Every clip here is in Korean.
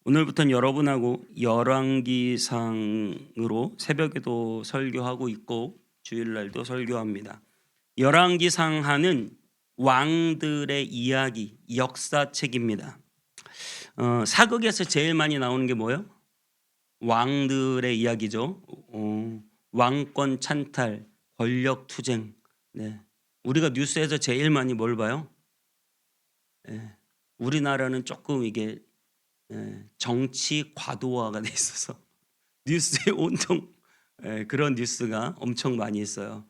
오늘부터는 여러분하고 열왕기상으로 새벽에도 설교하고 있고 주일날도 설교합니다. 열왕기상 하는 왕들의 이야기, 역사책입니다. 사극에서 제일 많이 나오는 게 뭐예요? 왕들의 이야기죠. 왕권 찬탈, 권력 투쟁. 네. 우리가 뉴스에서 제일 많이 뭘 봐요? 네. 우리나라는 조금 이게 정치 과도화가 돼 있어서 뉴스에 온통 그런 뉴스가 엄청 많이 있어요.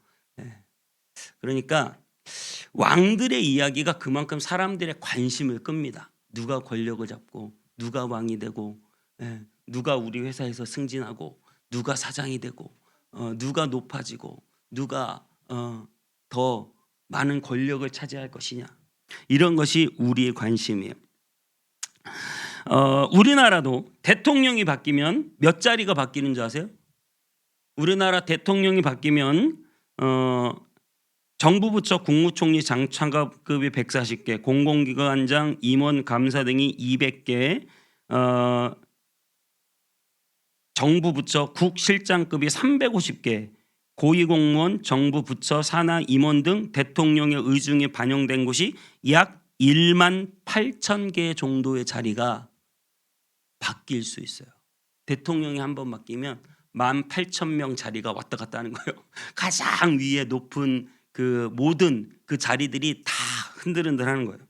그러니까 왕들의 이야기가 그만큼 사람들의 관심을 끕니다. 누가 권력을 잡고 누가 왕이 되고 누가 우리 회사에서 승진하고 누가 사장이 되고 누가 높아지고 누가 더 많은 권력을 차지할 것이냐, 이런 것이 우리의 관심이에요. 우리나라도 대통령이 바뀌면 몇 자리가 바뀌는 줄 아세요? 우리나라 대통령이 바뀌면 정부 부처 국무총리 장차관급이 140개, 공공기관장, 임원, 감사 등이 200개, 정부 부처 국실장급이 350개, 고위공무원, 정부 부처 산하 임원 등 대통령의 의중이 반영된 곳이 약 1만 8천 개 정도의 자리가 바뀔 수 있어요. 대통령이 한 번 바뀌면 18,000명 자리가 왔다 갔다 하는 거예요. 가장 위에 높은 그 모든 그 자리들이 다 흔들흔들 하는 거예요.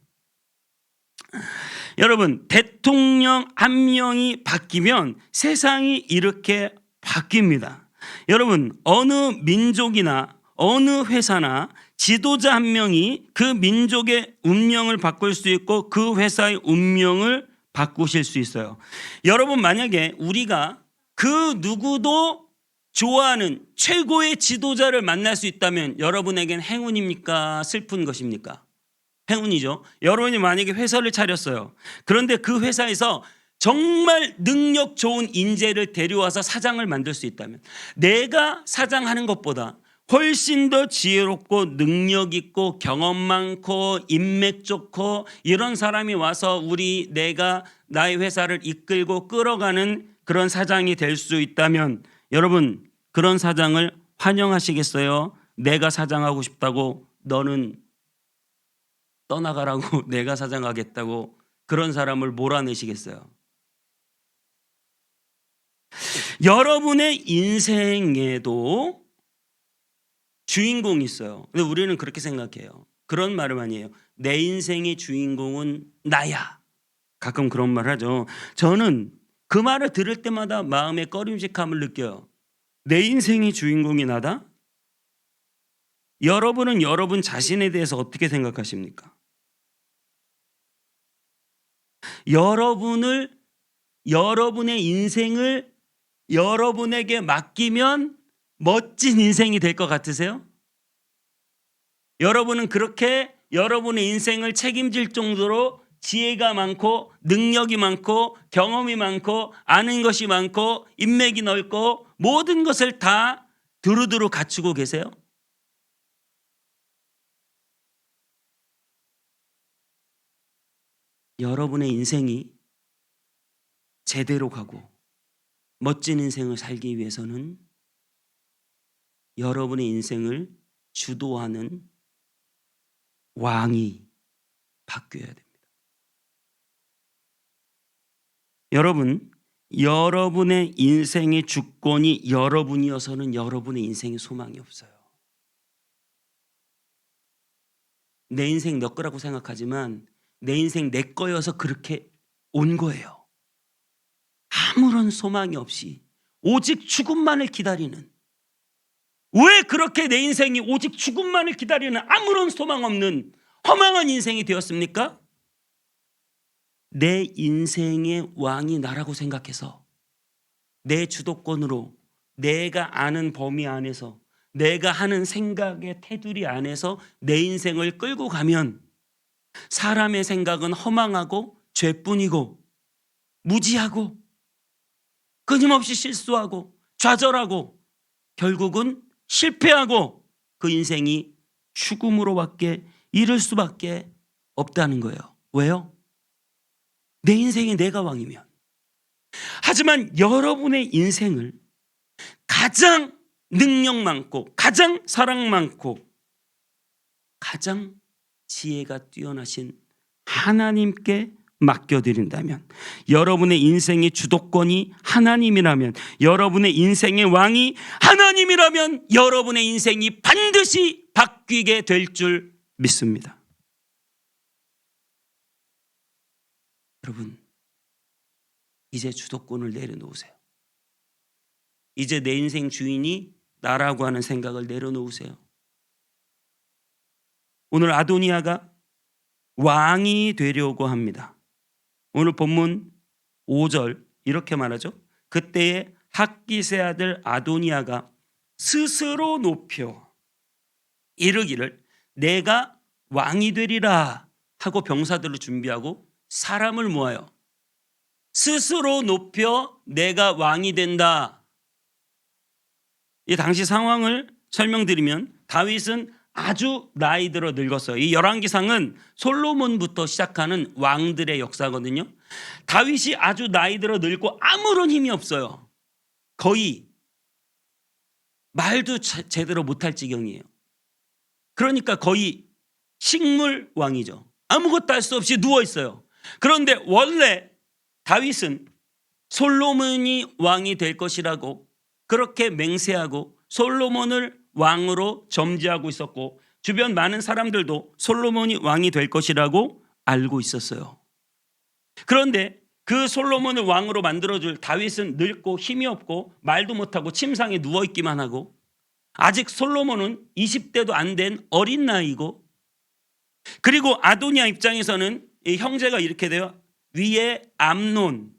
여러분, 대통령 한 명이 바뀌면 세상이 이렇게 바뀝니다. 여러분, 어느 민족이나 어느 회사나 지도자 한 명이 그 민족의 운명을 바꿀 수 있고 그 회사의 운명을 바꾸실 수 있어요. 여러분, 만약에 우리가 그 누구도 좋아하는 최고의 지도자를 만날 수 있다면 여러분에겐 행운입니까? 슬픈 것입니까? 행운이죠. 여러분이 만약에 회사를 차렸어요. 그런데 그 회사에서 정말 능력 좋은 인재를 데려와서 사장을 만들 수 있다면, 내가 사장하는 것보다 훨씬 더 지혜롭고 능력 있고 경험 많고 인맥 좋고 이런 사람이 와서 내가 나의 회사를 이끌고 끌어가는 그런 사장이 될 수 있다면, 여러분, 그런 사장을 환영하시겠어요? 내가 사장하고 싶다고 너는 떠나가라고 내가 사장하겠다고 그런 사람을 몰아내시겠어요? 여러분의 인생에도 주인공이 있어요. 근데 우리는 그렇게 생각해요. 그런 말을 많이 해요. 내 인생의 주인공은 나야. 가끔 그런 말 하죠. 저는 그 말을 들을 때마다 마음의 꺼림직함을 느껴요. 내 인생의 주인공이 나다? 여러분은 여러분 자신에 대해서 어떻게 생각하십니까? 여러분의 인생을 여러분에게 맡기면 멋진 인생이 될 것 같으세요? 여러분은 그렇게 여러분의 인생을 책임질 정도로 지혜가 많고 능력이 많고 경험이 많고 아는 것이 많고 인맥이 넓고 모든 것을 다 두루두루 갖추고 계세요? 여러분의 인생이 제대로 가고 멋진 인생을 살기 위해서는 여러분의 인생을 주도하는 왕이 바뀌어야 됩니다. 여러분, 여러분의 인생의 주권이 여러분이어서는 여러분의 인생에 소망이 없어요. 내 인생 너 거라고 생각하지만 내 인생 내 거여서 그렇게 온 거예요. 아무런 소망이 없이 오직 죽음만을 기다리는, 왜 그렇게 내 인생이 오직 죽음만을 기다리는 아무런 소망 없는 허망한 인생이 되었습니까? 내 인생의 왕이 나라고 생각해서 내 주도권으로 내가 아는 범위 안에서 내가 하는 생각의 테두리 안에서 내 인생을 끌고 가면 사람의 생각은 허망하고 죄뿐이고 무지하고 끊임없이 실수하고 좌절하고 결국은 실패하고 그 인생이 죽음으로밖에 이를 수밖에 없다는 거예요. 왜요? 내 인생에 내가 왕이면, 하지만 여러분의 인생을 가장 능력 많고 가장 사랑 많고 가장 지혜가 뛰어나신 하나님께 맡겨드린다면, 여러분의 인생의 주도권이 하나님이라면, 여러분의 인생의 왕이 하나님이라면 여러분의 인생이 반드시 바뀌게 될 줄 믿습니다. 여러분, 이제 주도권을 내려놓으세요. 이제 내 인생 주인이 나라고 하는 생각을 내려놓으세요. 오늘 아도니아가 왕이 되려고 합니다. 오늘 본문 5절 이렇게 말하죠. 그때에 학깃의 아들 아도니아가 스스로 높여 이르기를 내가 왕이 되리라 하고 병사들을 준비하고 사람을 모아요. 스스로 높여 내가 왕이 된다. 이 당시 상황을 설명드리면 다윗은 아주 나이 들어 늙었어요. 이 열왕기상은 솔로몬부터 시작하는 왕들의 역사거든요. 다윗이 아주 나이 들어 늙고 아무런 힘이 없어요. 거의 말도 제대로 못할 지경이에요. 그러니까 거의 식물 왕이죠. 아무것도 할 수 없이 누워 있어요. 그런데 원래 다윗은 솔로몬이 왕이 될 것이라고 그렇게 맹세하고 솔로몬을 왕으로 점지하고 있었고, 주변 많은 사람들도 솔로몬이 왕이 될 것이라고 알고 있었어요. 그런데 그 솔로몬을 왕으로 만들어줄 다윗은 늙고 힘이 없고 말도 못하고 침상에 누워있기만 하고, 아직 솔로몬은 20대도 안 된 어린 나이고, 그리고 아도니아 입장에서는 이 형제가 이렇게 돼요. 위에 암논은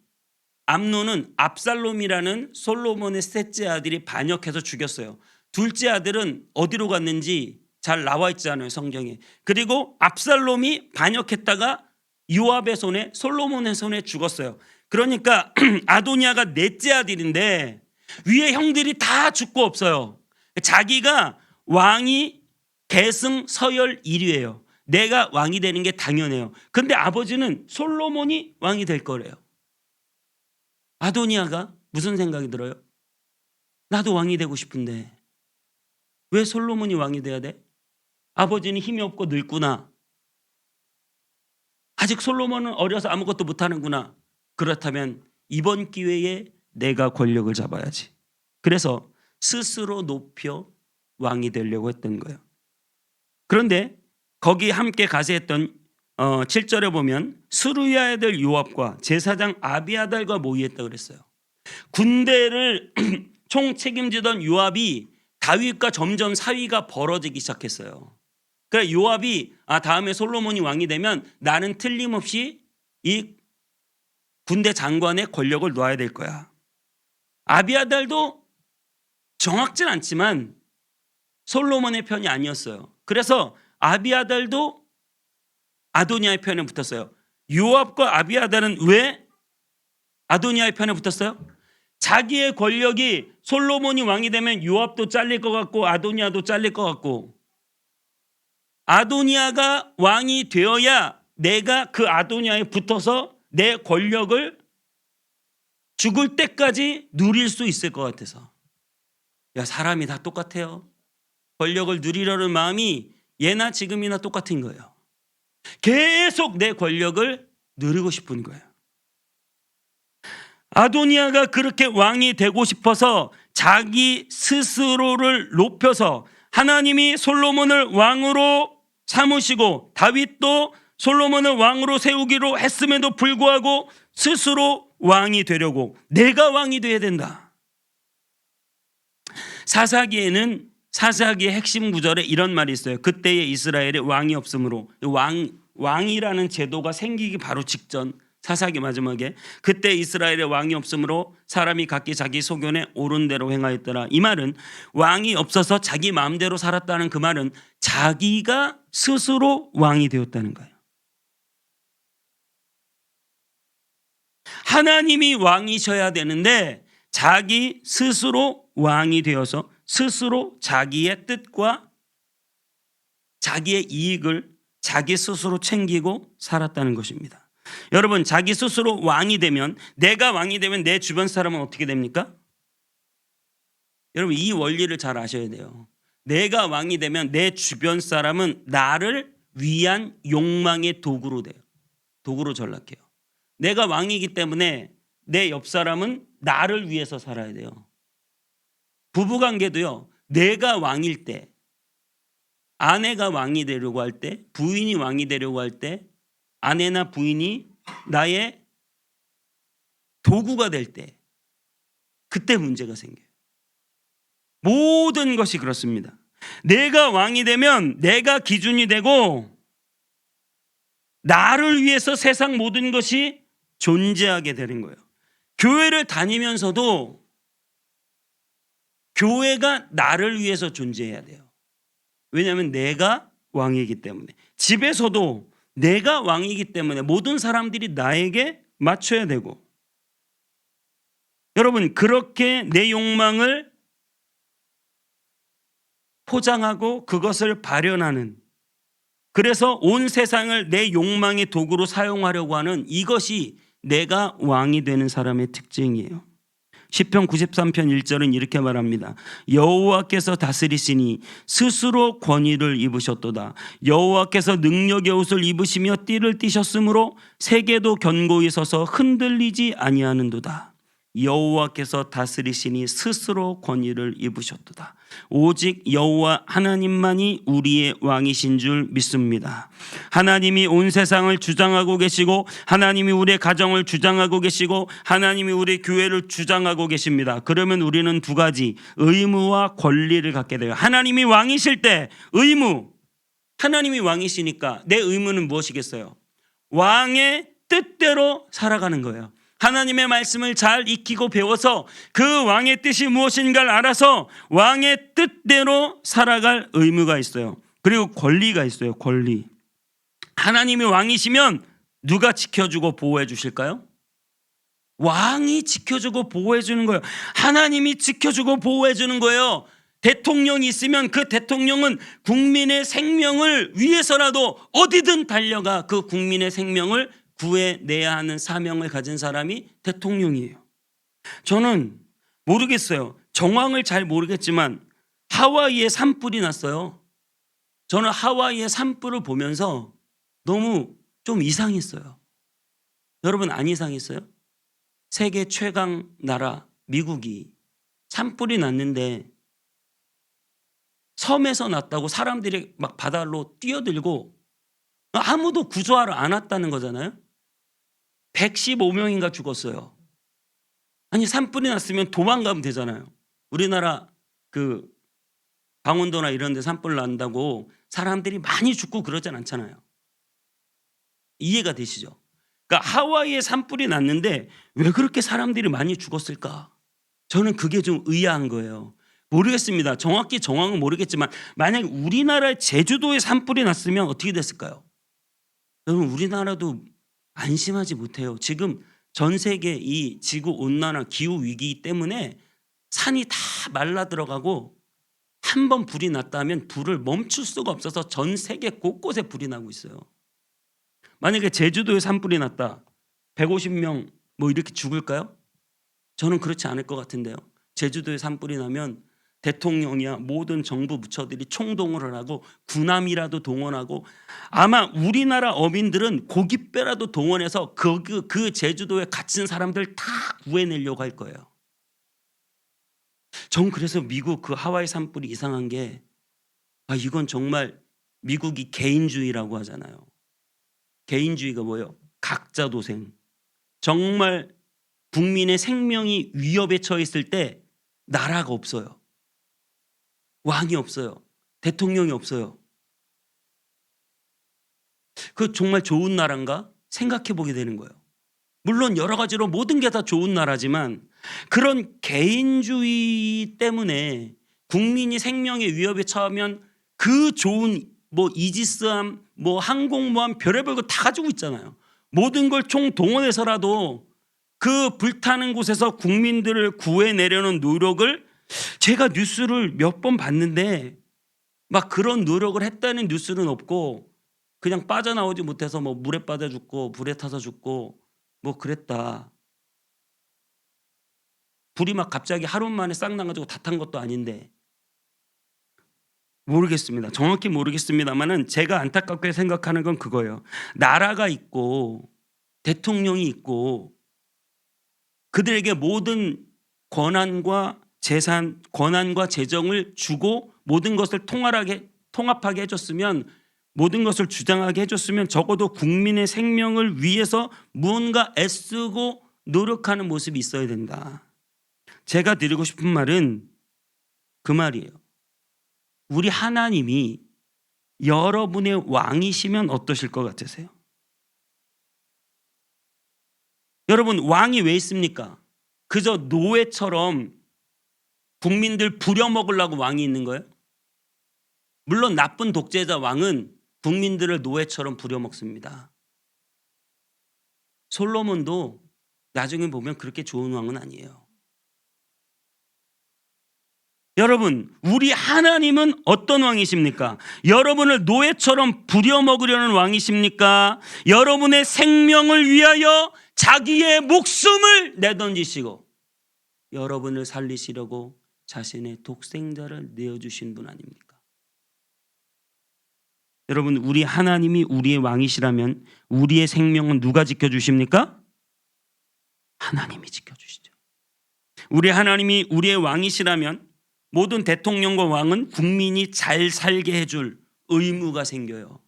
압살롬이라는 솔로몬의 셋째 아들이 반역해서 죽였어요. 둘째 아들은 어디로 갔는지 잘 나와 있잖아요, 성경에. 그리고 압살롬이 반역했다가 요압의 손에, 솔로몬의 손에 죽었어요. 그러니까 아도니아가 넷째 아들인데 위에 형들이 다 죽고 없어요. 자기가 왕이 계승 서열 1위예요. 내가 왕이 되는 게 당연해요. 근데 아버지는 솔로몬이 왕이 될 거래요. 아도니아가 무슨 생각이 들어요? 나도 왕이 되고 싶은데 왜 솔로몬이 왕이 돼야 돼? 아버지는 힘이 없고 늙구나. 아직 솔로몬은 어려서 아무것도 못하는구나. 그렇다면 이번 기회에 내가 권력을 잡아야지. 그래서 스스로 높여 왕이 되려고 했던 거예요. 그런데 거기 함께 가세했던 7절에 보면 스루야의 아들 요압과 제사장 아비아달과 모의했다 그랬어요. 군대를 총 책임지던 요압이 다윗과 점점 사위가 벌어지기 시작했어요. 그러니까 요압이 다음에 솔로몬이 왕이 되면 나는 틀림없이 이 군대 장관의 권력을 놓아야 될 거야. 아비아달도 정확진 않지만 솔로몬의 편이 아니었어요. 그래서 아비아달도 아도니아의 편에 붙었어요. 요압과 아비아달은 왜 아도니아의 편에 붙었어요? 자기의 권력이 솔로몬이 왕이 되면 요압도 잘릴 것 같고 아도니아도 잘릴 것 같고, 아도니아가 왕이 되어야 내가 그 아도니아에 붙어서 내 권력을 죽을 때까지 누릴 수 있을 것 같아서. 야, 사람이 다 똑같아요. 권력을 누리려는 마음이 예나 지금이나 똑같은 거예요. 계속 내 권력을 누리고 싶은 거예요. 아도니아가 그렇게 왕이 되고 싶어서 자기 스스로를 높여서 하나님이 솔로몬을 왕으로 삼으시고 다윗도 솔로몬을 왕으로 세우기로 했음에도 불구하고 스스로 왕이 되려고, 내가 왕이 돼야 된다. 사사기에는 사사기의 핵심 구절에 이런 말이 있어요. 그때에 이스라엘에 왕이 없으므로, 왕이라는 제도가 생기기 바로 직전 사사기 마지막에 그때 이스라엘에 왕이 없으므로 사람이 각기 자기 소견에 옳은 대로 행하였더라. 이 말은 왕이 없어서 자기 마음대로 살았다는 그 말은 자기가 스스로 왕이 되었다는 거예요. 하나님이 왕이셔야 되는데 자기 스스로 왕이 되어서 스스로 자기의 뜻과 자기의 이익을 자기 스스로 챙기고 살았다는 것입니다. 여러분 자기 스스로 왕이 되면, 내가 왕이 되면 내 주변 사람은 어떻게 됩니까? 여러분 이 원리를 잘 아셔야 돼요. 내가 왕이 되면 내 주변 사람은 나를 위한 욕망의 도구로 돼요. 도구로 전락해요. 내가 왕이기 때문에 내 옆 사람은 나를 위해서 살아야 돼요. 부부관계도요. 내가 왕일 때, 아내가 왕이 되려고 할 때, 부인이 왕이 되려고 할 때, 아내나 부인이 나의 도구가 될 때, 그때 문제가 생겨요. 모든 것이 그렇습니다. 내가 왕이 되면 내가 기준이 되고 나를 위해서 세상 모든 것이 존재하게 되는 거예요. 교회를 다니면서도 교회가 나를 위해서 존재해야 돼요. 왜냐하면 내가 왕이기 때문에. 집에서도 내가 왕이기 때문에 모든 사람들이 나에게 맞춰야 되고, 여러분 그렇게 내 욕망을 포장하고 그것을 발현하는, 그래서 온 세상을 내 욕망의 도구로 사용하려고 하는, 이것이 내가 왕이 되는 사람의 특징이에요. 시편 93편 1절은 이렇게 말합니다. 여호와께서 다스리시니 스스로 권위를 입으셨도다. 여호와께서 능력의 옷을 입으시며 띠를 띠셨으므로 세계도 견고히 서서 흔들리지 아니하는도다. 여호와께서 다스리시니 스스로 권위를 입으셨도다. 오직 여호와 하나님만이 우리의 왕이신 줄 믿습니다. 하나님이 온 세상을 주장하고 계시고, 하나님이 우리의 가정을 주장하고 계시고, 하나님이 우리 교회를 주장하고 계십니다. 그러면 우리는 두 가지 의무와 권리를 갖게 돼요. 하나님이 왕이실 때 의무, 하나님이 왕이시니까 내 의무는 무엇이겠어요? 왕의 뜻대로 살아가는 거예요. 하나님의 말씀을 잘 익히고 배워서 그 왕의 뜻이 무엇인가를 알아서 왕의 뜻대로 살아갈 의무가 있어요. 그리고 권리가 있어요. 권리. 하나님이 왕이시면 누가 지켜주고 보호해 주실까요? 왕이 지켜주고 보호해 주는 거예요. 하나님이 지켜주고 보호해 주는 거예요. 대통령이 있으면 그 대통령은 국민의 생명을 위해서라도 어디든 달려가 그 국민의 생명을 구해내야 하는 사명을 가진 사람이 대통령이에요. 저는 모르겠어요. 정황을 잘 모르겠지만 하와이에 산불이 났어요. 저는 하와이의 산불을 보면서 너무 좀 이상했어요. 여러분 안 이상했어요? 세계 최강 나라 미국이 산불이 났는데 섬에서 났다고 사람들이 막 바다로 뛰어들고 아무도 구조하러 안 왔다는 거잖아요. 115명인가 죽었어요. 아니 산불이 났으면 도망가면 되잖아요. 우리나라 그 강원도나 이런 데 산불 난다고 사람들이 많이 죽고 그러진 않잖아요. 이해가 되시죠? 그러니까 하와이에 산불이 났는데 왜 그렇게 사람들이 많이 죽었을까? 저는 그게 좀 의아한 거예요. 모르겠습니다. 정확히 정황은 모르겠지만 만약에 우리나라의 제주도에 산불이 났으면 어떻게 됐을까요? 여러분 우리나라도 안심하지 못해요. 지금 전 세계 이 지구 온난화 기후 위기 때문에 산이 다 말라 들어가고 한 번 불이 났다면 불을 멈출 수가 없어서 전 세계 곳곳에 불이 나고 있어요. 만약에 제주도에 산불이 났다. 150명 뭐 이렇게 죽을까요? 저는 그렇지 않을 것 같은데요. 제주도에 산불이 나면 대통령이야 모든 정부 부처들이 총동원을 하고 군함이라도 동원하고 아마 우리나라 어민들은 고깃배라도 동원해서 그 제주도에 갇힌 사람들 다 구해내려고 할 거예요. 전 그래서 미국 그 하와이 산불이 이상한 게 이건 정말 미국이 개인주의라고 하잖아요. 개인주의가 뭐예요? 각자 도생. 정말 국민의 생명이 위협에 처했을 때 나라가 없어요. 왕이 없어요. 대통령이 없어요. 그 정말 좋은 나라인가 생각해 보게 되는 거예요. 물론 여러 가지로 모든 게 다 좋은 나라지만 그런 개인주의 때문에 국민이 생명의 위협에 처하면 그 좋은 뭐 이지스함, 뭐 항공모함 별의별 거 다 가지고 있잖아요. 모든 걸 총동원해서라도 그 불타는 곳에서 국민들을 구해내려는 노력을 제가 뉴스를 몇 번 봤는데 막 그런 노력을 했다는 뉴스는 없고 그냥 빠져나오지 못해서 뭐 물에 빠져 죽고 불에 타서 죽고 뭐 그랬다. 불이 막 갑자기 하루 만에 싹 나가지고 다 탄 것도 아닌데. 모르겠습니다. 정확히 모르겠습니다만은 제가 안타깝게 생각하는 건 그거예요. 나라가 있고 대통령이 있고 그들에게 모든 권한과 재산, 권한과 재정을 주고 모든 것을 통합하게 해줬으면, 모든 것을 주장하게 해줬으면 적어도 국민의 생명을 위해서 무언가 애쓰고 노력하는 모습이 있어야 된다. 제가 드리고 싶은 말은 그 말이에요. 우리 하나님이 여러분의 왕이시면 어떠실 것 같으세요? 여러분, 왕이 왜 있습니까? 그저 노예처럼 국민들 부려먹으려고 왕이 있는 거예요? 물론 나쁜 독재자 왕은 국민들을 노예처럼 부려먹습니다. 솔로몬도 나중에 보면 그렇게 좋은 왕은 아니에요. 여러분, 우리 하나님은 어떤 왕이십니까? 여러분을 노예처럼 부려먹으려는 왕이십니까? 여러분의 생명을 위하여 자기의 목숨을 내던지시고 여러분을 살리시려고 자신의 독생자를 내어주신 분 아닙니까? 여러분, 우리 하나님이 우리의 왕이시라면 우리의 생명은 누가 지켜주십니까? 하나님이 지켜주시죠. 우리 하나님이 우리의 왕이시라면 모든 대통령과 왕은 국민이 잘 살게 해줄 의무가 생겨요.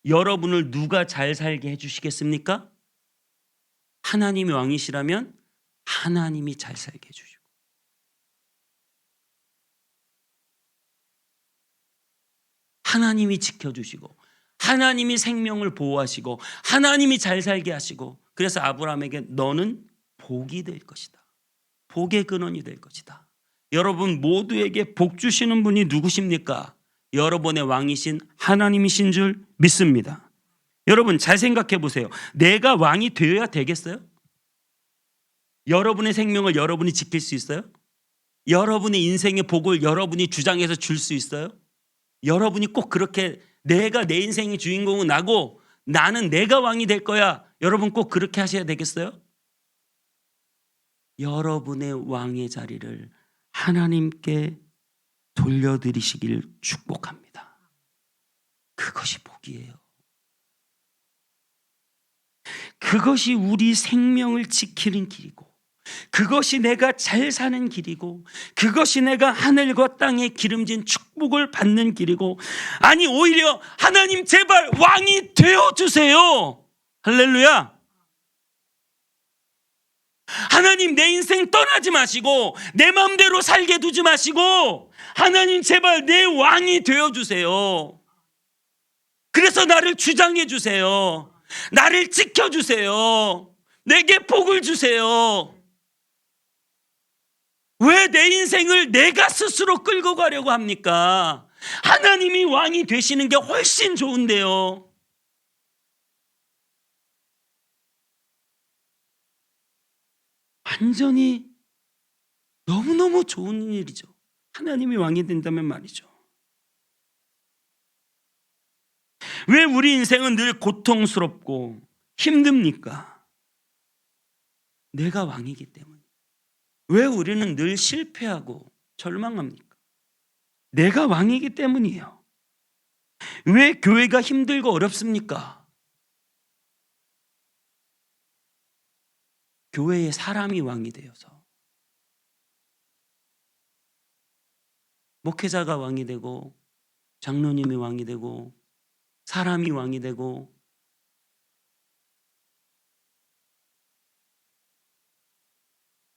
여러분을 누가 잘 살게 해주시겠습니까? 하나님이 왕이시라면 하나님이 잘 살게 해주시고, 하나님이 지켜주시고, 하나님이 생명을 보호하시고, 하나님이 잘 살게 하시고, 그래서 아브라함에게 너는 복이 될 것이다. 복의 근원이 될 것이다. 여러분 모두에게 복 주시는 분이 누구십니까? 여러분의 왕이신 하나님이신 줄 믿습니다. 여러분 잘 생각해 보세요. 내가 왕이 되어야 되겠어요? 여러분의 생명을 여러분이 지킬 수 있어요? 여러분의 인생의 복을 여러분이 주장해서 줄 수 있어요? 여러분이 꼭 그렇게 내가 내 인생의 주인공은 나고 나는 내가 왕이 될 거야, 여러분 꼭 그렇게 하셔야 되겠어요? 여러분의 왕의 자리를 하나님께 돌려드리시길 축복합니다. 그것이 복이에요. 그것이 우리 생명을 지키는 길이고, 그것이 내가 잘 사는 길이고, 그것이 내가 하늘과 땅의 기름진 축복을 받는 길이고, 아니 오히려 하나님 제발 왕이 되어주세요. 할렐루야. 하나님 내 인생 떠나지 마시고 내 마음대로 살게 두지 마시고 하나님 제발 내 왕이 되어주세요. 그래서 나를 주장해 주세요. 나를 지켜주세요. 내게 복을 주세요. 왜 내 인생을 내가 스스로 끌고 가려고 합니까? 하나님이 왕이 되시는 게 훨씬 좋은데요. 완전히 너무너무 좋은 일이죠. 하나님이 왕이 된다면 말이죠. 왜 우리 인생은 늘 고통스럽고 힘듭니까? 내가 왕이기 때문에. 왜 우리는 늘 실패하고 절망합니까? 내가 왕이기 때문이에요. 왜 교회가 힘들고 어렵습니까? 교회에 사람이 왕이 되어서. 목회자가 왕이 되고 장로님이 왕이 되고 사람이 왕이 되고,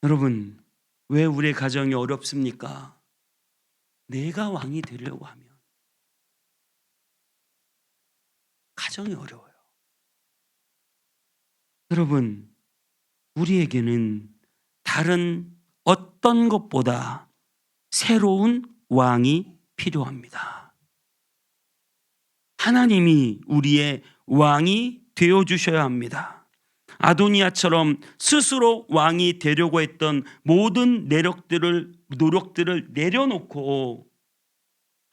여러분 왜 우리의 가정이 어렵습니까? 내가 왕이 되려고 하면 가정이 어려워요. 여러분 우리에게는 다른 어떤 것보다 새로운 왕이 필요합니다. 하나님이 우리의 왕이 되어주셔야 합니다. 아도니아처럼 스스로 왕이 되려고 했던 모든 노력들을 내려놓고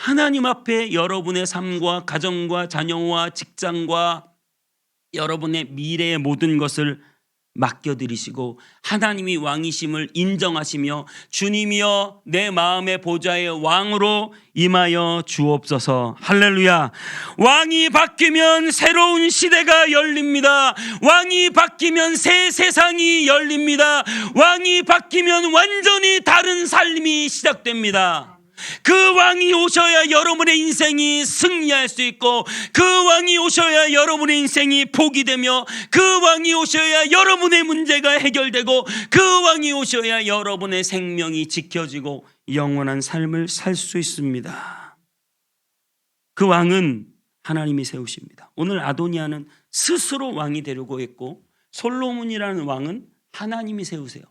하나님 앞에 여러분의 삶과 가정과 자녀와 직장과 여러분의 미래의 모든 것을 맡겨드리시고 하나님이 왕이심을 인정하시며 주님이여 내 마음의 보좌의 왕으로 임하여 주옵소서. 할렐루야. 왕이 바뀌면 새로운 시대가 열립니다. 왕이 바뀌면 새 세상이 열립니다. 왕이 바뀌면 완전히 다른 삶이 시작됩니다. 그 왕이 오셔야 여러분의 인생이 승리할 수 있고, 그 왕이 오셔야 여러분의 인생이 복이 되며, 그 왕이 오셔야 여러분의 문제가 해결되고, 그 왕이 오셔야 여러분의 생명이 지켜지고 영원한 삶을 살 수 있습니다. 그 왕은 하나님이 세우십니다. 오늘 아도니아는 스스로 왕이 되려고 했고, 솔로몬이라는 왕은 하나님이 세우세요.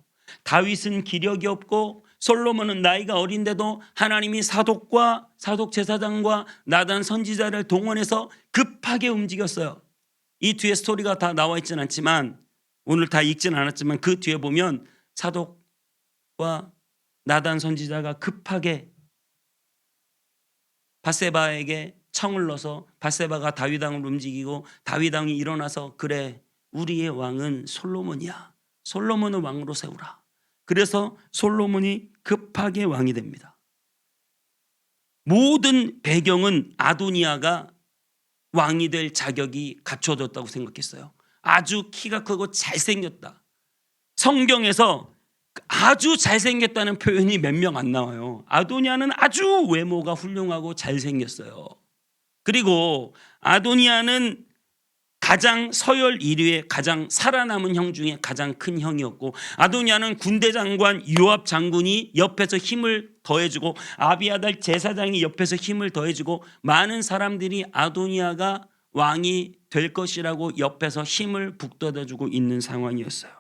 다윗은 기력이 없고 솔로몬은 나이가 어린데도 하나님이 사독 제사장과 나단 선지자를 동원해서 급하게 움직였어요. 이 뒤에 스토리가 다 나와 있지는 않지만, 오늘 다 읽지는 않았지만 그 뒤에 보면 사독과 나단 선지자가 급하게 밧세바에게 청을 넣어서 밧세바가 다윗 왕을 움직이고, 다윗 왕이 일어나서 그래 우리의 왕은 솔로몬이야, 솔로몬을 왕으로 세우라. 그래서 솔로몬이 급하게 왕이 됩니다. 모든 배경은 아도니아가 왕이 될 자격이 갖춰졌다고 생각했어요. 아주 키가 크고 잘생겼다. 성경에서 아주 잘생겼다는 표현이 몇 명 안 나와요. 아도니아는 아주 외모가 훌륭하고 잘생겼어요. 그리고 아도니아는 가장 서열 1위의 가장 살아남은 형 중에 가장 큰 형이었고, 아도니아는 군대 장관 요압 장군이 옆에서 힘을 더해주고, 아비아달 제사장이 옆에서 힘을 더해주고, 많은 사람들이 아도니아가 왕이 될 것이라고 옆에서 힘을 북돋아주고 있는 상황이었어요.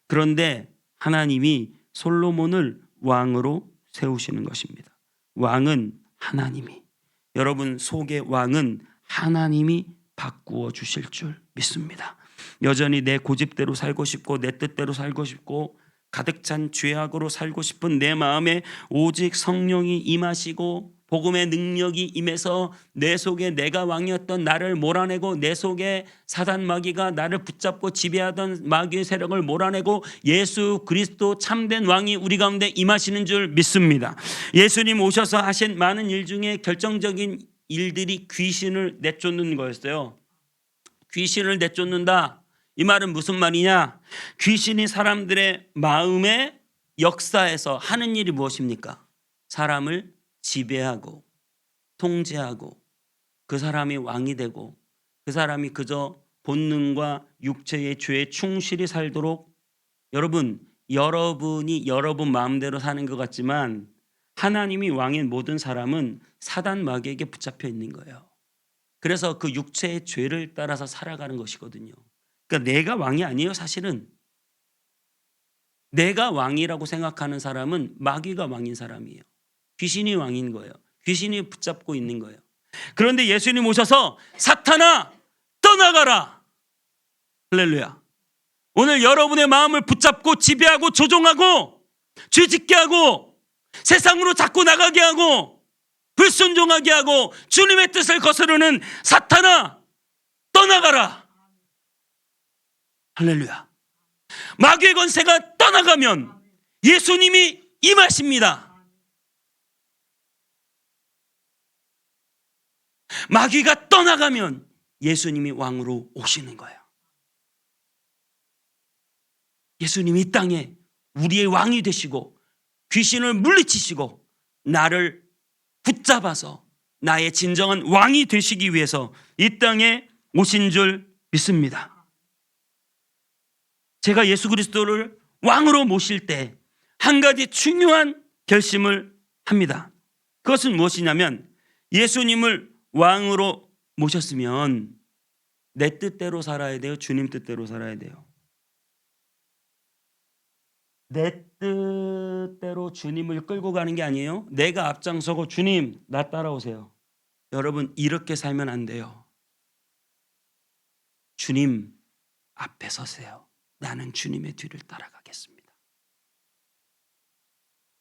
그런데 하나님이 솔로몬을 왕으로 세우시는 것입니다. 왕은 하나님이, 여러분 속의 왕은 하나님이 바꾸어 주실 줄 믿습니다. 여전히 내 고집대로 살고 싶고 내 뜻대로 살고 싶고 가득 찬 죄악으로 살고 싶은 내 마음에 오직 성령이 임하시고 복음의 능력이 임해서 내 속에 내가 왕이었던 나를 몰아내고, 내 속에 사단 마귀가 나를 붙잡고 지배하던 마귀의 세력을 몰아내고 예수 그리스도 참된 왕이 우리 가운데 임하시는 줄 믿습니다. 예수님 오셔서 하신 많은 일 중에 결정적인 일들이 귀신을 내쫓는 거였어요. 귀신을 내쫓는다. 이 말은 무슨 말이냐? 귀신이 사람들의 마음의 역사에서 하는 일이 무엇입니까? 사람을 지배하고 통제하고 그 사람이 왕이 되고 그 사람이 그저 본능과 육체의 죄에 충실히 살도록, 여러분이 여러분 마음대로 사는 것 같지만 하나님이 왕인 모든 사람은 사단 마귀에게 붙잡혀 있는 거예요. 그래서 그 육체의 죄를 따라서 살아가는 것이거든요. 그러니까 내가 왕이 아니에요. 사실은 내가 왕이라고 생각하는 사람은 마귀가 왕인 사람이에요. 귀신이 왕인 거예요. 귀신이 붙잡고 있는 거예요. 그런데 예수님 오셔서 사탄아 떠나가라. 할렐루야. 오늘 여러분의 마음을 붙잡고 지배하고 조종하고 죄짓게 하고 세상으로 자꾸 나가게 하고 불순종하게 하고 주님의 뜻을 거스르는 사탄아 떠나가라. 할렐루야. 마귀의 권세가 떠나가면 예수님이 임하십니다. 마귀가 떠나가면 예수님이 왕으로 오시는 거예요. 예수님이 이 땅에 우리의 왕이 되시고 귀신을 물리치시고 나를 붙잡아서 나의 진정한 왕이 되시기 위해서 이 땅에 오신 줄 믿습니다. 제가 예수 그리스도를 왕으로 모실 때 한 가지 중요한 결심을 합니다. 그것은 무엇이냐면, 예수님을 왕으로 모셨으면 내 뜻대로 살아야 돼요? 주님 뜻대로 살아야 돼요? 내 뜻대로 주님을 끌고 가는 게 아니에요. 내가 앞장서고 주님 나 따라오세요. 여러분 이렇게 살면 안 돼요. 주님 앞에 서세요. 나는 주님의 뒤를 따라가겠습니다.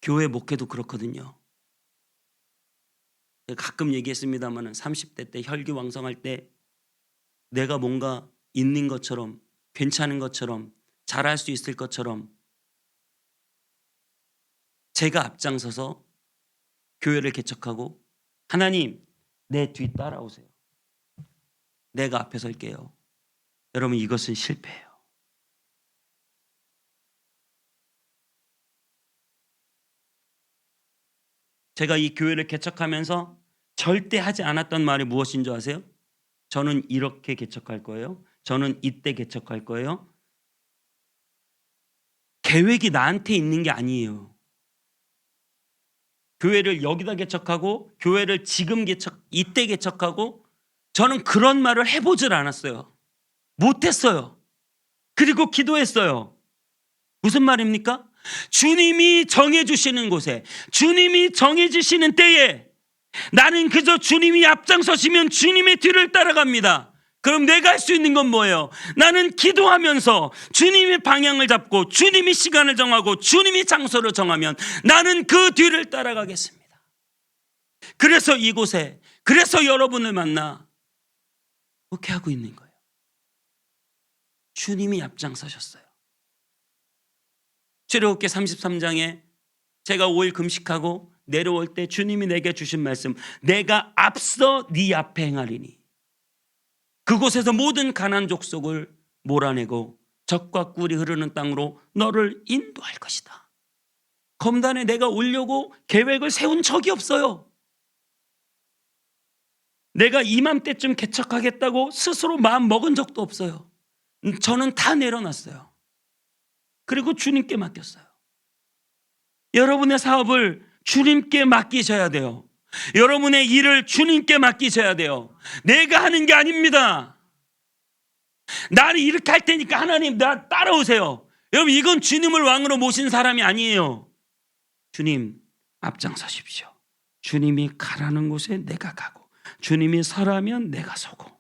교회 목회도 그렇거든요. 가끔 얘기했습니다마는 30대 때 혈기왕성할 때 내가 뭔가 있는 것처럼, 괜찮은 것처럼, 잘할 수 있을 것처럼 제가 앞장서서 교회를 개척하고, 하나님 내 뒤 따라오세요, 내가 앞에 설게요. 여러분, 이것은 실패예요. 제가 이 교회를 개척하면서 절대 하지 않았던 말이 무엇인 줄 아세요? 저는 이렇게 개척할 거예요. 저는 이때 개척할 거예요. 계획이 나한테 있는 게 아니에요. 교회를 여기다 개척하고, 교회를 지금 이때 개척하고, 저는 그런 말을 해보질 않았어요. 못했어요. 그리고 기도했어요. 무슨 말입니까? 주님이 정해주시는 곳에, 주님이 정해주시는 때에 나는 그저 주님이 앞장서시면 주님의 뒤를 따라갑니다. 그럼 내가 할 수 있는 건 뭐예요? 나는 기도하면서 주님의 방향을 잡고, 주님이 시간을 정하고, 주님이 장소를 정하면 나는 그 뒤를 따라가겠습니다. 그래서 이곳에, 그래서 여러분을 만나 그렇게 하고 있는 거예요. 주님이 앞장서셨어요. 출애굽기 33장에 제가 5일 금식하고 내려올 때 주님이 내게 주신 말씀, 내가 앞서 네 앞에 행하리니 그곳에서 모든 가나안 족속을 몰아내고 젖과 꿀이 흐르는 땅으로 너를 인도할 것이다. 검단에 내가 오려고 계획을 세운 적이 없어요. 내가 이맘때쯤 개척하겠다고 스스로 마음 먹은 적도 없어요. 저는 다 내려놨어요. 그리고 주님께 맡겼어요. 여러분의 사업을 주님께 맡기셔야 돼요. 여러분의 일을 주님께 맡기셔야 돼요. 내가 하는 게 아닙니다. 나를 이렇게 할 테니까 하나님 나 따라오세요. 여러분, 이건 주님을 왕으로 모신 사람이 아니에요. 주님 앞장서십시오. 주님이 가라는 곳에 내가 가고, 주님이 서라면 내가 서고,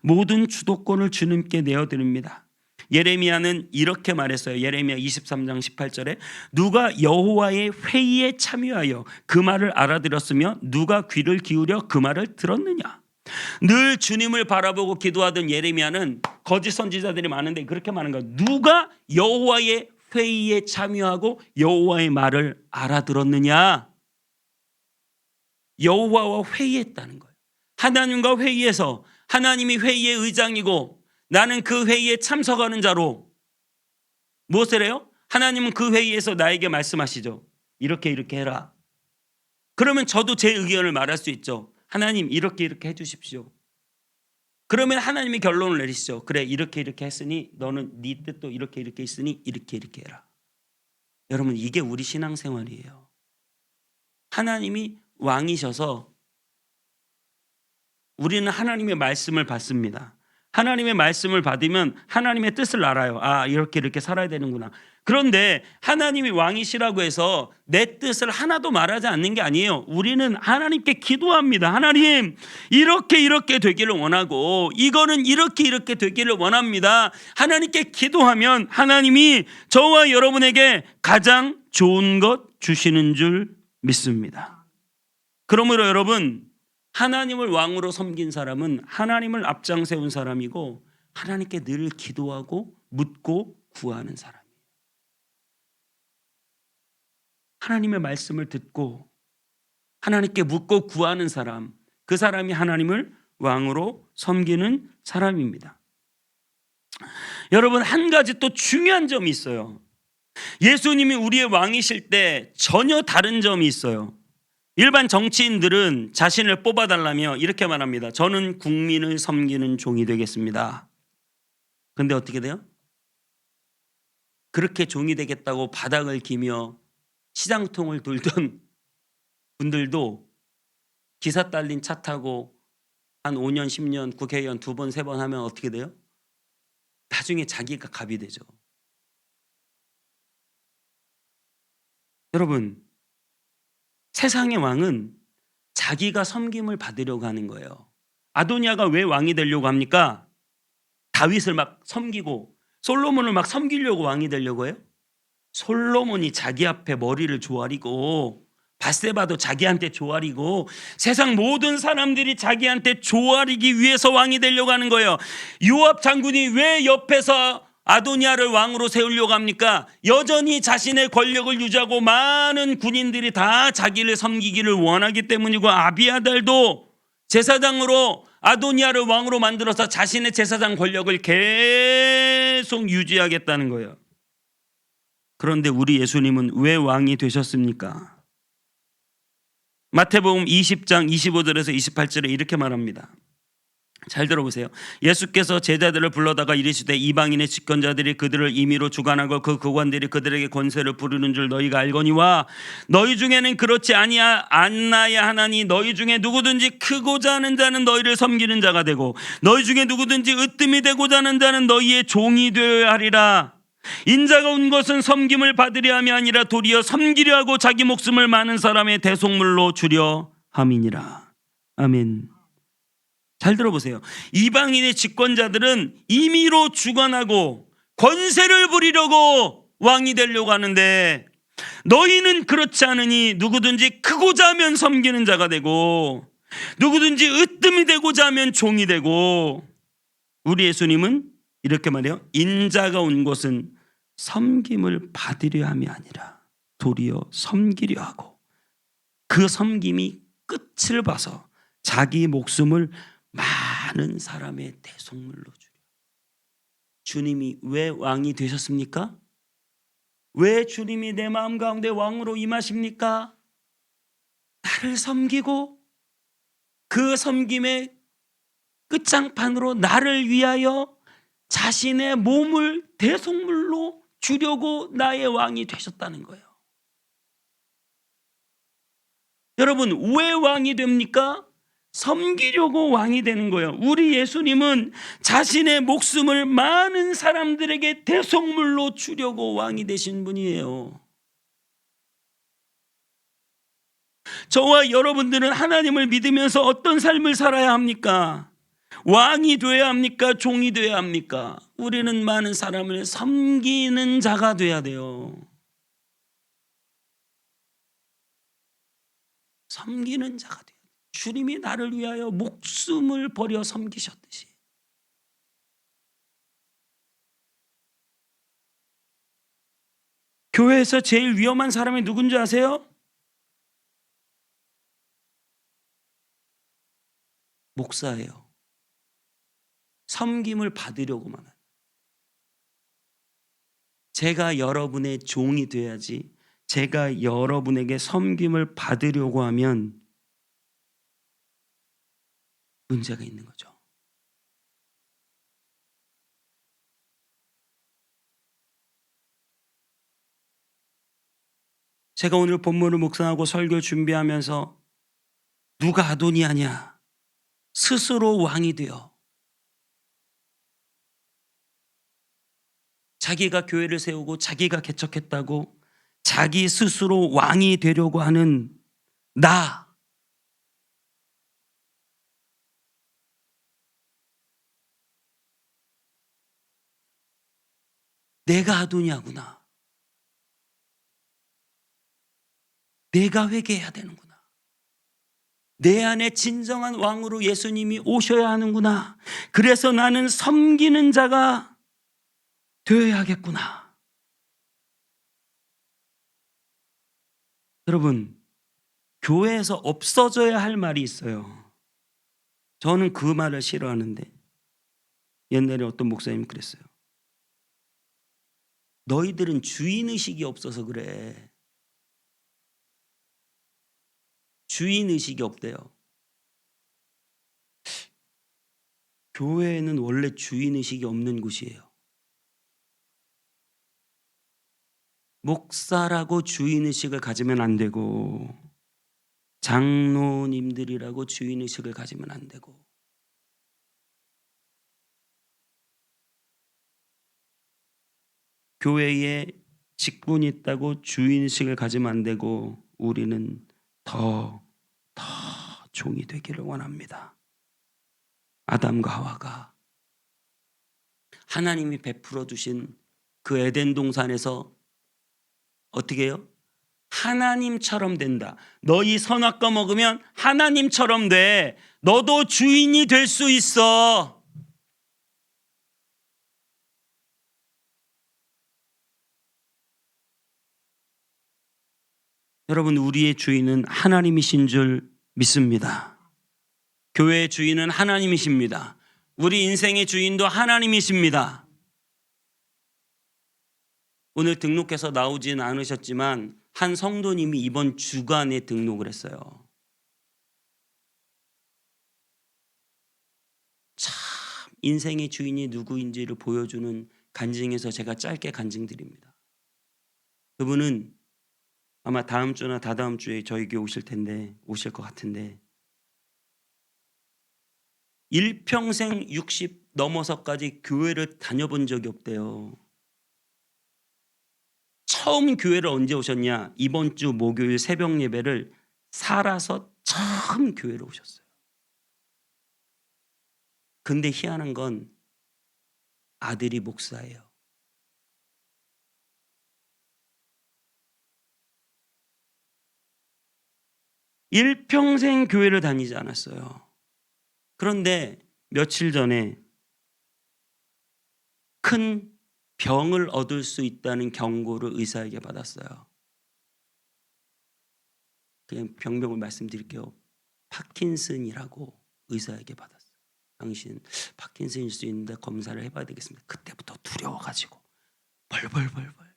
모든 주도권을 주님께 내어드립니다. 예레미야는 이렇게 말했어요. 예레미야 23장 18절에 누가 여호와의 회의에 참여하여 그 말을 알아들었으며 누가 귀를 기울여 그 말을 들었느냐. 늘 주님을 바라보고 기도하던 예레미야는 거짓 선지자들이 많은데 그렇게 말하는 거예요. 누가 여호와의 회의에 참여하고 여호와의 말을 알아들었느냐. 여호와와 회의했다는 거예요. 하나님과 회의해서 하나님이 회의의 의장이고 나는 그 회의에 참석하는 자로 무엇을 해요? 하나님은 그 회의에서 나에게 말씀하시죠. 이렇게 해라. 그러면 저도 제 의견을 말할 수 있죠. 하나님 이렇게 해주십시오. 그러면 하나님이 결론을 내리시죠. 그래, 이렇게 했으니 너는 네 뜻도 이렇게 있으니 이렇게 해라. 여러분, 이게 우리 신앙생활이에요. 하나님이 왕이셔서 우리는 하나님의 말씀을 받습니다. 하나님의 말씀을 받으면 하나님의 뜻을 알아요. 아, 이렇게 살아야 되는구나. 그런데 하나님이 왕이시라고 해서 내 뜻을 하나도 말하지 않는 게 아니에요. 우리는 하나님께 기도합니다. 하나님, 이렇게 되기를 원하고, 이거는 이렇게 되기를 원합니다. 하나님께 기도하면 하나님이 저와 여러분에게 가장 좋은 것 주시는 줄 믿습니다. 그러므로 여러분, 하나님을 왕으로 섬긴 사람은 하나님을 앞장 세운 사람이고, 하나님께 늘 기도하고 묻고 구하는 사람이에요. 하나님의 말씀을 듣고 하나님께 묻고 구하는 사람, 그 사람이 하나님을 왕으로 섬기는 사람입니다. 여러분, 한 가지 또 중요한 점이 있어요. 예수님이 우리의 왕이실 때 전혀 다른 점이 있어요. 일반 정치인들은 자신을 뽑아달라며 이렇게 말합니다. 저는 국민을 섬기는 종이 되겠습니다. 그런데 어떻게 돼요? 그렇게 종이 되겠다고 바닥을 기며 시장통을 돌던 분들도 기사 딸린 차 타고 한 5년 10년 국회의원 2번 3번 하면 어떻게 돼요? 나중에 자기가 갑이 되죠. 여러분, 세상의 왕은 자기가 섬김을 받으려고 하는 거예요. 아도니아가 왜 왕이 되려고 합니까? 다윗을 막 섬기고 솔로몬을 막 섬기려고 왕이 되려고 해요? 솔로몬이 자기 앞에 머리를 조아리고 밧세바도 자기한테 조아리고 세상 모든 사람들이 자기한테 조아리기 위해서 왕이 되려고 하는 거예요. 요압 장군이 왜 옆에서 아도니아를 왕으로 세우려고 합니까? 여전히 자신의 권력을 유지하고 많은 군인들이 다 자기를 섬기기를 원하기 때문이고, 아비아달도 제사장으로 아도니아를 왕으로 만들어서 자신의 제사장 권력을 계속 유지하겠다는 거예요. 그런데 우리 예수님은 왜 왕이 되셨습니까? 마태복음 20장 25절에서 28절에 이렇게 말합니다. 잘 들어보세요. 예수께서 제자들을 불러다가 이르시되 이방인의 집권자들이 그들을 임의로 주관하고 그 교관들이 그들에게 권세를 부르는 줄 너희가 알거니와 너희 중에는 그렇지 않나야 하나니 너희 중에 누구든지 크고자 하는 자는 너희를 섬기는 자가 되고 너희 중에 누구든지 으뜸이 되고자 하는 자는 너희의 종이 되어야 하리라. 인자가 온 것은 섬김을 받으려 함이 아니라 도리어 섬기려 하고 자기 목숨을 많은 사람의 대속물로 주려 함이니라. 아멘. 잘 들어보세요. 이방인의 집권자들은 임의로 주관하고 권세를 부리려고 왕이 되려고 하는데, 너희는 그렇지 않으니 누구든지 크고자 하면 섬기는 자가 되고 누구든지 으뜸이 되고자 하면 종이 되고. 우리 예수님은 이렇게 말해요. 인자가 온 것은 섬김을 받으려 함이 아니라 도리어 섬기려 하고 그 섬김이 끝을 봐서 자기 목숨을 많은 사람의 대속물로 주려. 주님이 왜 왕이 되셨습니까? 왜 주님이 내 마음 가운데 왕으로 임하십니까? 나를 섬기고 그 섬김의 끝장판으로 나를 위하여 자신의 몸을 대속물로 주려고 나의 왕이 되셨다는 거예요. 여러분, 왜 왕이 됩니까? 섬기려고 왕이 되는 거예요. 우리 예수님은 자신의 목숨을 많은 사람들에게 대속물로 주려고 왕이 되신 분이에요. 저와 여러분들은 하나님을 믿으면서 어떤 삶을 살아야 합니까? 왕이 되어야 합니까? 종이 되어야 합니까? 우리는 많은 사람을 섬기는 자가 되어야 돼요. 섬기는 자가 돼요. 주님이 나를 위하여 목숨을 버려 섬기셨듯이. 교회에서 제일 위험한 사람이 누군지 아세요? 목사예요. 섬김을 받으려고만 하는. 제가 여러분의 종이 돼야지, 제가 여러분에게 섬김을 받으려고 하면 문제가 있는 거죠. 제가 오늘 본문을 묵상하고 설교 준비하면서 누가 아도니아냐? 스스로 왕이 되어 자기가 교회를 세우고 자기가 개척했다고 자기 스스로 왕이 되려고 하는 나. 내가 아도니아구나. 내가 회개해야 되는구나. 내 안에 진정한 왕으로 예수님이 오셔야 하는구나. 그래서 나는 섬기는 자가 되어야겠구나. 여러분, 교회에서 없어져야 할 말이 있어요. 저는 그 말을 싫어하는데, 옛날에 어떤 목사님이 그랬어요. 너희들은 주인의식이 없어서 그래. 주인의식이 없대요. 교회는 원래 주인의식이 없는 곳이에요. 목사라고 주인의식을 가지면 안 되고, 장로님들이라고 주인의식을 가지면 안 되고, 교회에 직분이 있다고 주인의식을 가지면 안 되고, 우리는 더 종이 되기를 원합니다. 아담과 하와가 하나님이 베풀어 주신 그 에덴 동산에서 어떻게 해요? 하나님처럼 된다. 너희 선악과 먹으면 하나님처럼 돼. 너도 주인이 될 수 있어. 여러분, 우리의 주인은 하나님이신 줄 믿습니다. 교회의 주인은 하나님이십니다. 우리 인생의 주인도 하나님이십니다. 오늘 등록해서 나오진 않으셨지만 한 성도님이 이번 주간에 등록을 했어요. 참 인생의 주인이 누구인지를 보여주는 간증에서 제가 짧게 간증드립니다. 그분은 아마 다음 주나 다다음 주에 저희 교회 오실 것 같은데 일평생 60 넘어서까지 교회를 다녀본 적이 없대요. 처음 교회를 언제 오셨냐? 이번 주 목요일 새벽 예배를 살아서 처음 교회를 오셨어요. 근데 희한한 건 아들이 목사예요. 일평생 교회를 다니지 않았어요. 그런데 며칠 전에 큰 병을 얻을 수 있다는 경고를 의사에게 받았어요. 그냥 병명을 말씀드릴게요. 파킨슨이라고 의사에게 받았어요. 당신 파킨슨일 수 있는데 검사를 해봐야 되겠습니다. 그때부터 두려워가지고 벌벌벌벌.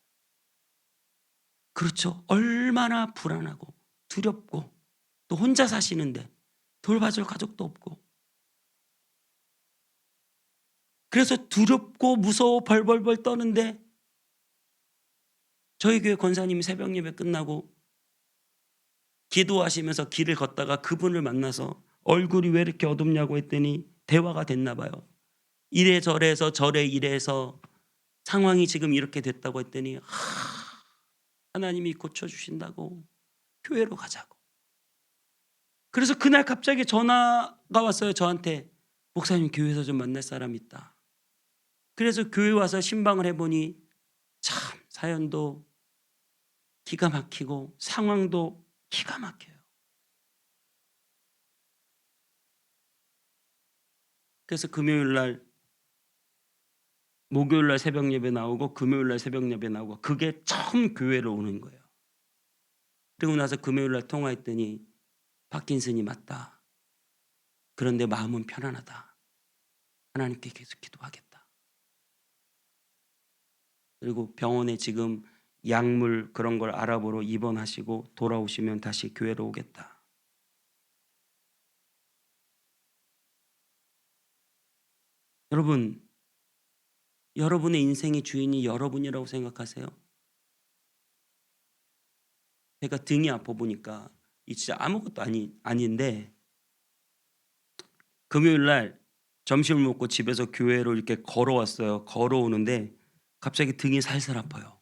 그렇죠. 얼마나 불안하고 두렵고 또 혼자 사시는데 돌봐줄 가족도 없고 그래서 두렵고 무서워 벌벌벌 떠는데 저희 교회 권사님이 새벽 예배 끝나고 기도하시면서 길을 걷다가 그분을 만나서 얼굴이 왜 이렇게 어둡냐고 했더니 대화가 됐나 봐요. 이래저래해서 저래 이래해서 상황이 지금 이렇게 됐다고 했더니 하나님이 고쳐주신다고 교회로 가자고. 그래서 그날 갑자기 전화가 왔어요. 저한테. 목사님 교회에서 좀 만날 사람 있다. 그래서 교회 와서 신방을 해보니 참 사연도 기가 막히고 상황도 기가 막혀요. 그래서 목요일 날 새벽 예배 나오고 금요일 날 새벽 예배 나오고 그게 처음 교회로 오는 거예요. 그리고 나서 금요일 날 통화했더니 파킨슨이 맞다. 그런데 마음은 편안하다. 하나님께 계속 기도하겠다. 그리고 병원에 지금 약물 그런 걸 알아보러 입원하시고 돌아오시면 다시 교회로 오겠다. 여러분, 여러분의 인생의 주인이 여러분이라고 생각하세요? 제가 등이 아파 보니까 이 진짜 아무것도 아닌데 금요일 날 점심을 먹고 집에서 교회로 이렇게 걸어왔어요. 걸어오는데 갑자기 등이 살살 아파요.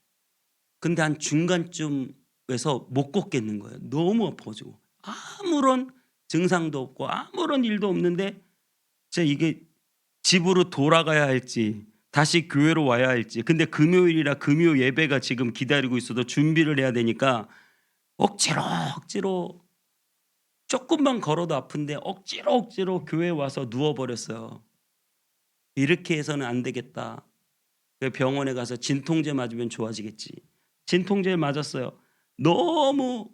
근데 한 중간쯤에서 못 걷겠는 거예요. 너무 아파가지고 아무런 증상도 없고 아무런 일도 없는데 제가 이게 집으로 돌아가야 할지 다시 교회로 와야 할지 근데 금요일이라 금요 예배가 지금 기다리고 있어도 준비를 해야 되니까 억지로 조금만 걸어도 아픈데 억지로 교회에 와서 누워버렸어요. 이렇게 해서는 안 되겠다. 병원에 가서 진통제 맞으면 좋아지겠지. 진통제 맞았어요. 너무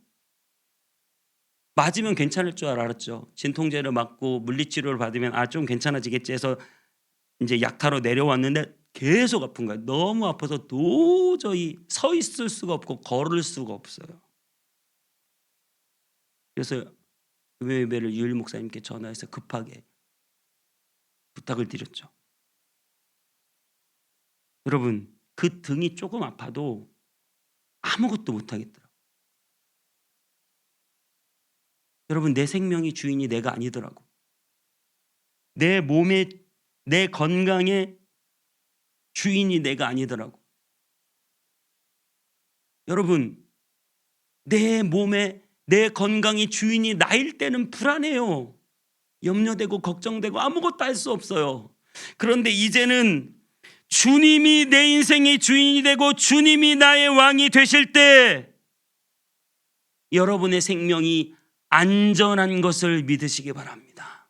맞으면 괜찮을 줄 알았죠. 진통제를 맞고 물리치료를 받으면 좀 괜찮아지겠지 해서 이제 약타로 내려왔는데 계속 아픈 거예요. 너무 아파서 도저히 서 있을 수가 없고 걸을 수가 없어요. 그래서 금요 예배를 유일 목사님께 전화해서 급하게 부탁을 드렸죠. 여러분, 그 등이 조금 아파도 아무것도 못하겠더라고요. 여러분, 내 생명의 주인이 내가 아니더라고. 내 몸의 내 건강의 주인이 내가 아니더라고. 여러분, 내 몸에 내 건강이 주인이 나일 때는 불안해요. 염려되고 걱정되고 아무것도 할 수 없어요. 그런데 이제는 주님이 내 인생의 주인이 되고 주님이 나의 왕이 되실 때 여러분의 생명이 안전한 것을 믿으시기 바랍니다.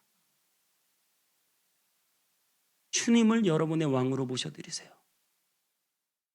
주님을 여러분의 왕으로 모셔드리세요.